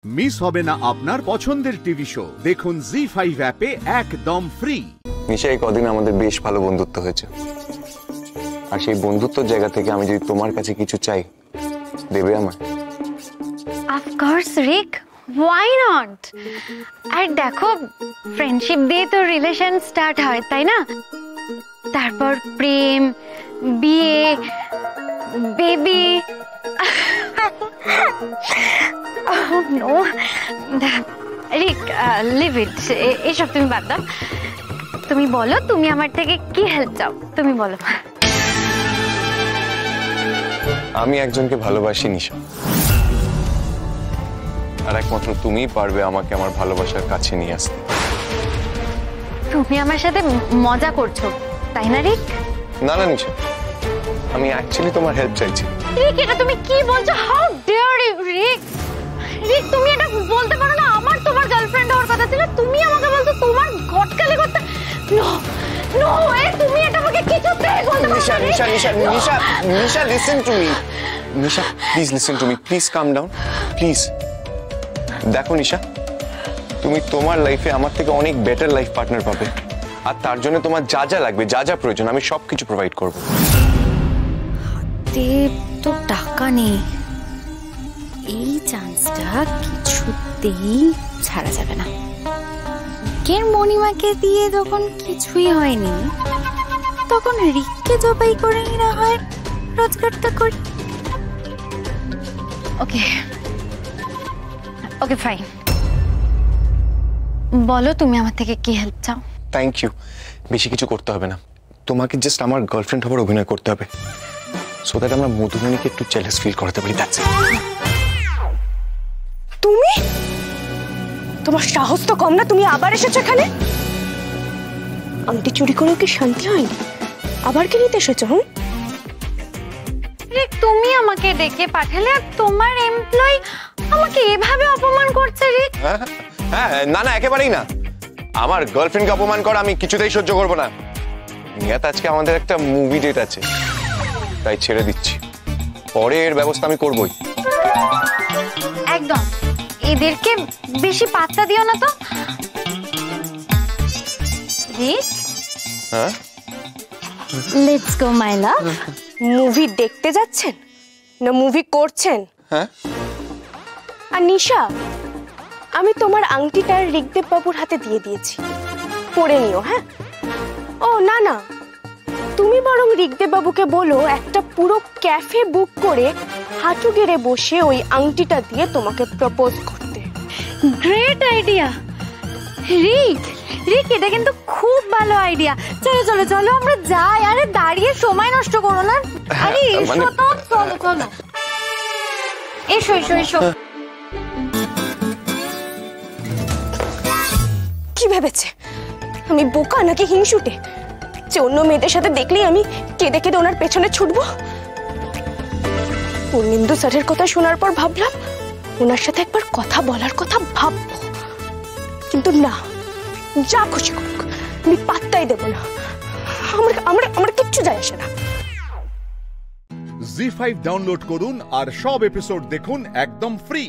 Miss হবে না আপনার পছন্দের টিভি শো। দেখুন জি5 অ্যাপে একদম ফ্রি। নিশা, এই কদিন আমাদের বেশ ভালো বন্ধুত্ব হয়েছে, আর সেই বন্ধুত্বের জায়গা থেকে আমি যদি তোমার কাছে কিছু চাই, দেবে আমার? Of course Rik, why not. আর দেখো, ফ্রেন্ডশিপ দিয়ে তো রিলেশন স্টার্ট হয়, তাই না? তারপর প্রেম, বিয়ে, baby. No Rick, leave it, এসব তুমি বাদ দাও। তুমি বলো, তুমি আমার থেকে কি হেল্প চাও, তুমি বলো। আমি একজনকে ভালোবাসি নিশা, আর একমাত্র তুমিই পারবে আমাকে আমার ভালোবাসার কাছে নিয়ে আসতে। তুমি আমার সাথে মজা করছো, তাই না রিক? না না নিশা, আমি অ্যাকচুয়ালি তোমার হেল্প চাইছি। রিক, এটা তুমি কি বলছো? হাউ ডেয়ার ইউ রিক! রিক, তুমি এটা বলতে পারো না? আমার তোমার গার্লফ্রেন্ড হওয়ার কথা ছিল, তুমি আমাকে বলছো তোমার গটকালি করতে। নো নো ওয়ে, তুমি এটা আমাকে কিছুতেই বলতে পারো না। Nisha Nisha Nisha Nisha Nisha, listen to me. Nisha, please listen to me, please come down, please. দেখো নিশা, তুমি তোমার লাইফে আমার থেকে অনেক বেটার লাইফ পার্টনার পাবে, আর তার জন্য তোমার যা যা লাগবে, যা যা প্রয়োজন, আমি সবকিছু প্রোভাইড করব। হাতে তো টাকা নেই, এই চান্সটা কিছুতেই ছাড়া যাবে না। কের মণিমাকে দিয়ে যখন কিছুই হয়নি, তখন রিককে জবাই করে না হয় রোজগারটা করি। ওকে ওকে ফাইন, বলো তুমি আমার থেকে কি হেল্প চাও? থ্যাংক ইউ, বেশি কিছু করতে হবে না, তোমাকে জাস্ট আমার গার্লফ্রেন্ড হবার অভিনয় করতে হবে, সো দ্যাট আমরা মধুমণিকে একটু জেলাস ফিল করাতে পারি। That's it. তুমি, তোমার সাহস তো কম না, তুমি আবার এসেছো এখানে? আংটি চুরি করেও কি শান্তি হয়নি? আবার কি নিতে এসেছো? রিক, তুমি আমাকে ডেকে পাঠালে আর তোমার এমপ্লয়ি আমাকে এভাবে অপমান করছে। রিক, হ্যাঁ, না না, একেবারেই না। আমার গার্লফ্রেন্ডকে অপমান করা আমি কিছুতেই সহ্য করবো না। নিয়াত, আজকে আমাদের একটা মুভি ডেট আছে, তাই ছেড়ে দিচ্ছি, পরে এর ব্যবস্থা আমি করবই। একদম, এদেরকে বেশি পাত্তা দিও না তো। রিক, হ্যাঁ, let's go my love. Movie দেখতে যাচ্ছেন না মুভি করছেন? হ্যাঁ। আর নিশা, আমি তোমার আংটিটা ঋগদেব বাবুর হাতে দিয়ে দিয়েছি, পরে নিও। হ্যাঁ। ও না না, তুমি বরং ঋগদেব বাবুকে বলো একটা পুরো ক্যাফে বুক করে হাঁটু গেড়ে বসে ওই আংটিটা দিয়ে তোমাকে প্রপোজ করতে। গ্রেট আইডিয়া রিক। রিক, এটা কিন্তু খুব ভালো আইডিয়া। চলো চলো চলো, আমরা যাই। আরে দাঁড়িয়ে সময় নষ্ট করো না। আরে এসো তো, চলো চলো, এসো এসো এসো। কি ভেবেছে আমি বোকা নাকি হিংসুটে, যে অন্য মেয়েদের সাথে দেখলেই আমি কেঁদে কেঁদে ওনার পেছনে ছুটবো? পূর্ণেন্দু স্যারের কথা শোনার পর ভাবলাম ওনার সাথে একবার কথা বলার কথা ভাববো, কিন্তু না, যা খুশি করুক আমি পাত্তাই দেব না। আমার কিচ্ছু যায় আসে না। জি5 ডাউনলোড করুন আর সব এপিসোড দেখুন একদম ফ্রি।